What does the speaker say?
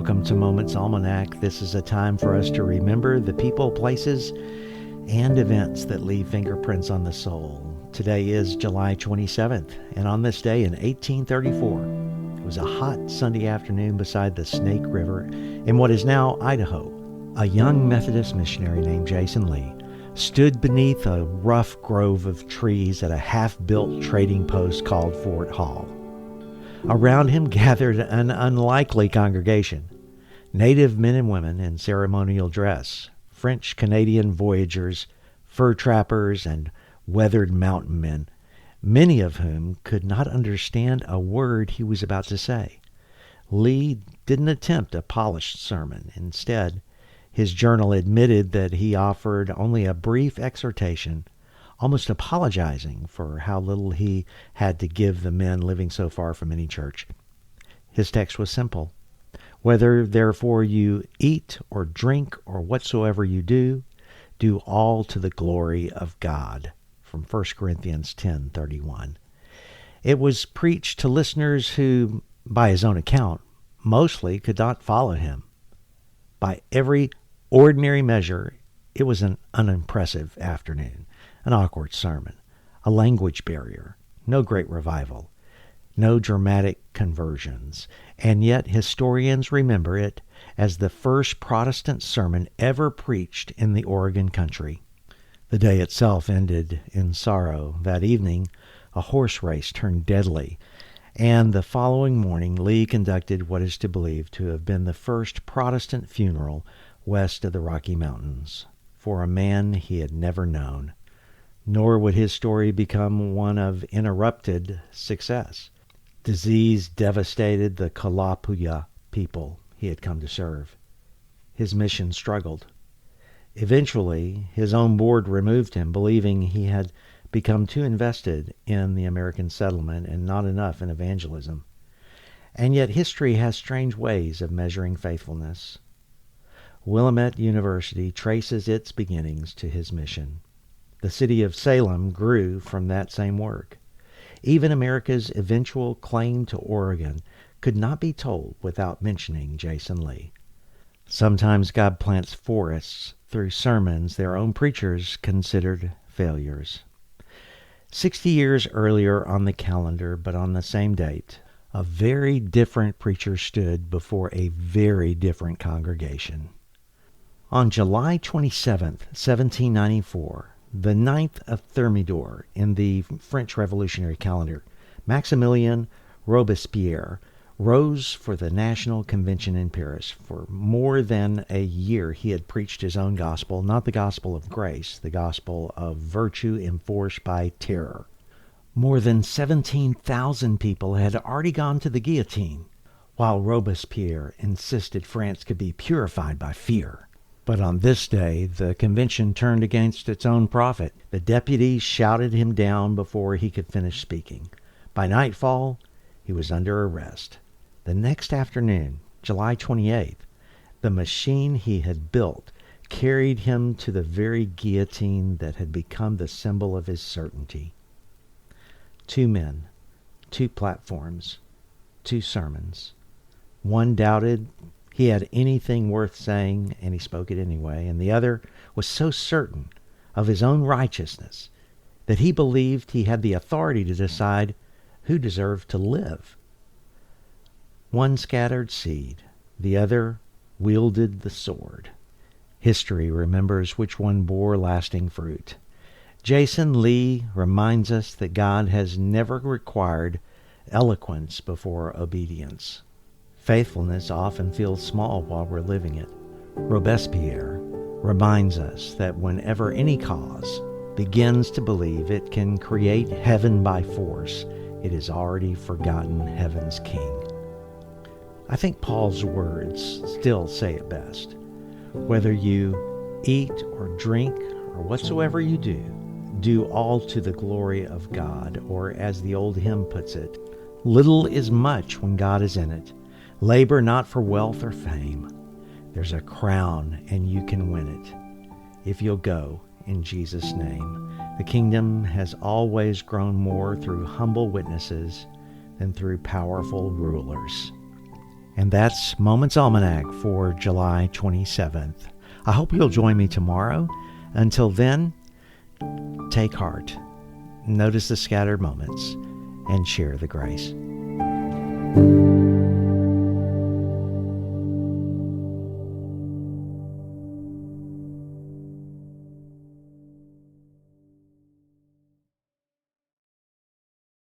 Welcome to Moments Almanac. This is a time for us to remember the people, places, and events that leave fingerprints on the soul. Today is July 27th, and on this day in 1834, it was a hot Sunday afternoon beside the Snake River in what is now Idaho. A young Methodist missionary named Jason Lee stood beneath a rough grove of trees at a half-built trading post called Fort Hall. Around him gathered an unlikely congregation, native men and women in ceremonial dress, French-Canadian voyagers, fur trappers, and weathered mountain men, many of whom could not understand a word he was about to say. Lee didn't attempt a polished sermon. Instead, his journal admitted that he offered only a brief exhortation, almost apologizing for how little he had to give the men living so far from any church. His text was simple. Whether therefore you eat or drink or whatsoever you do, do all to the glory of God. From 1 Corinthians 10:31. It was preached to listeners who, by his own account, mostly could not follow him. By every ordinary measure, it was an unimpressive afternoon. An awkward sermon, a language barrier, no great revival, no dramatic conversions, and yet historians remember it as the first Protestant sermon ever preached in the Oregon country. The day itself ended in sorrow. That evening, a horse race turned deadly, and the following morning Lee conducted what is believed to have been the first Protestant funeral west of the Rocky Mountains for a man he had never known. Nor would his story become one of interrupted success. Disease devastated the Kalapuya people he had come to serve. His mission struggled. Eventually, his own board removed him, believing he had become too invested in the American settlement and not enough in evangelism. And yet history has strange ways of measuring faithfulness. Willamette University traces its beginnings to his mission. The city of Salem grew from that same work. Even America's eventual claim to Oregon could not be told without mentioning Jason Lee. Sometimes God plants forests through sermons their own preachers considered failures. 60 years earlier on the calendar, but on the same date, a very different preacher stood before a very different congregation. On July 27th, 1794, the 9th of Thermidor in the French Revolutionary calendar, Maximilien Robespierre rose for the National Convention in Paris. For more than a year he had preached his own gospel, not the gospel of grace, the gospel of virtue enforced by terror. More than 17,000 people had already gone to the guillotine, while Robespierre insisted France could be purified by fear. But on this day, the convention turned against its own prophet. The deputies shouted him down before he could finish speaking. By nightfall, he was under arrest. The next afternoon, July 28th, the machine he had built carried him to the very guillotine that had become the symbol of his certainty. 2 men, 2 platforms, 2 sermons. One doubted he had anything worth saying, and he spoke it anyway, and the other was so certain of his own righteousness that he believed he had the authority to decide who deserved to live. One scattered seed, the other wielded the sword. History remembers which one bore lasting fruit. Jason Lee reminds us that God has never required eloquence before obedience. Faithfulness often feels small while we're living it. Robespierre reminds us that whenever any cause begins to believe it can create heaven by force, it has already forgotten heaven's king. I think Paul's words still say it best. Whether you eat or drink or whatsoever you do all to the glory of God, or as the old hymn puts it, little is much when God is in it. Labor not for wealth or fame. There's a crown and you can win it if you'll go in Jesus' name. The kingdom has always grown more through humble witnesses than through powerful rulers. And that's Moments Almanac for July 27th. I hope you'll join me tomorrow. Until then, take heart, notice the scattered moments, and share the grace.